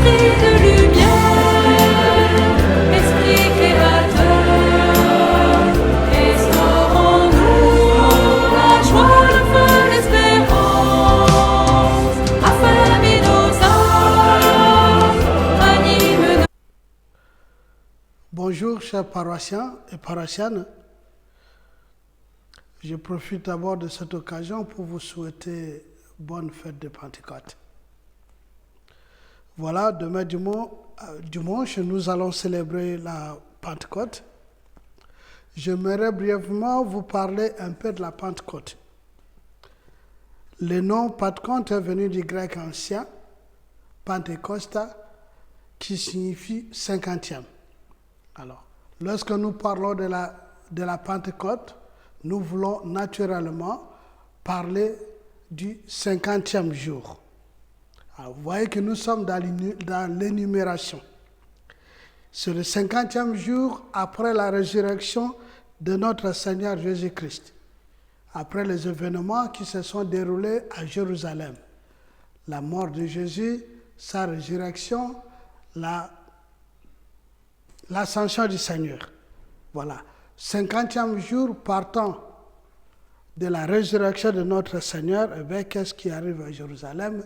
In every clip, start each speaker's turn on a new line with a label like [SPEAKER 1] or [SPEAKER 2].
[SPEAKER 1] esprit de lumière, esprit créateur, restaurons-nous la joie, le feu, l'espérance, affermis nos âmes, anime nos...
[SPEAKER 2] Bonjour chers paroissiens et paroissiennes. Je profite d'abord de cette occasion pour vous souhaiter bonne fête de Pentecôte. Voilà, demain dimanche, nous allons célébrer la Pentecôte. J'aimerais brièvement vous parler un peu de la Pentecôte. Le nom Pentecôte est venu du grec ancien, Pentecosta, qui signifie cinquantième. Alors, lorsque nous parlons de la Pentecôte, nous voulons naturellement parler du 50e jour. Alors, vous voyez que nous sommes dans l'énumération. C'est le 50e jour après la résurrection de notre Seigneur Jésus-Christ, après les événements qui se sont déroulés à Jérusalem. La mort de Jésus, sa résurrection, l'ascension du Seigneur. Voilà. 50e jour partant de la résurrection de notre Seigneur, qu'est-ce qui arrive à Jérusalem?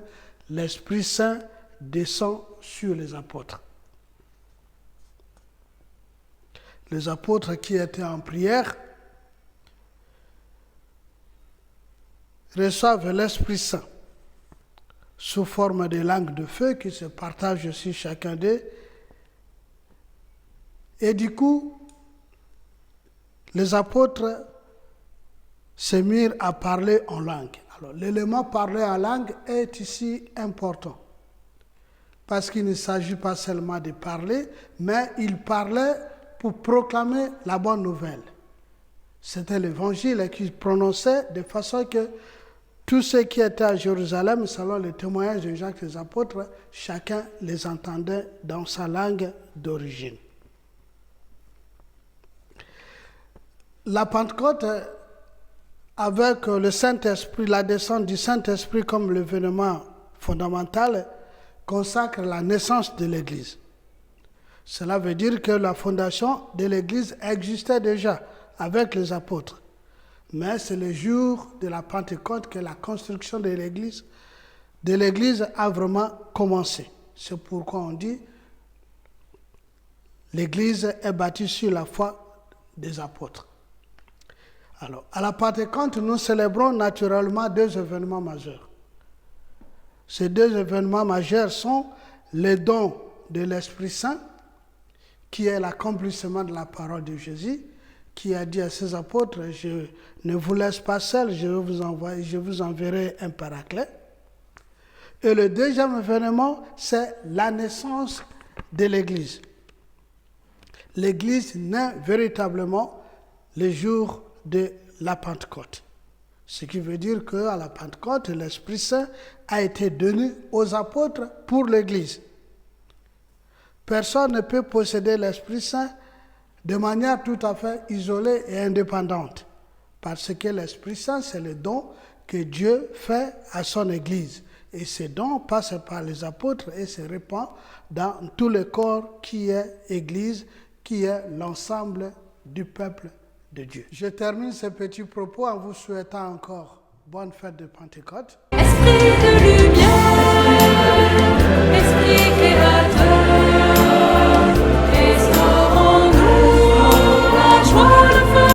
[SPEAKER 2] L'Esprit Saint descend sur les apôtres. Les apôtres qui étaient en prière reçoivent l'Esprit Saint sous forme de langues de feu qui se partagent sur chacun d'eux. Et du coup, les apôtres se mirent à parler en langue. Alors, l'élément parler en langue est ici important, parce qu'il ne s'agit pas seulement de parler, mais ils parlaient pour proclamer la bonne nouvelle. C'était l'évangile qu'ils prononçaient de façon que tous ceux qui étaient à Jérusalem, selon le témoignage de Jacques les apôtres, chacun les entendait dans sa langue d'origine. La Pentecôte, avec le Saint-Esprit, la descente du Saint-Esprit comme l'événement fondamental, consacre la naissance de l'Église. Cela veut dire que la fondation de l'Église existait déjà avec les apôtres. Mais c'est le jour de la Pentecôte que la construction de l'Église a vraiment commencé. C'est pourquoi on dit l'Église est bâtie sur la foi des apôtres. Alors, à la Pentecôte, nous célébrons naturellement deux événements majeurs. Ces deux événements majeurs sont le don de l'Esprit Saint, qui est l'accomplissement de la parole de Jésus, qui a dit à ses apôtres, je ne vous laisse pas seul, je vous enverrai un paraclet. Et le deuxième événement, c'est la naissance de l'Église. L'Église naît véritablement le jour de la Pentecôte. Ce qui veut dire qu'à la Pentecôte, l'Esprit Saint a été donné aux apôtres pour l'Église. Personne ne peut posséder l'Esprit Saint de manière tout à fait isolée et indépendante, parce que l'Esprit Saint, c'est le don que Dieu fait à son Église. Et ce don passe par les apôtres et se répand dans tout le corps qui est Église, qui est l'ensemble du peuple de Dieu. Je termine ce petit propos en vous souhaitant encore bonne fête de Pentecôte.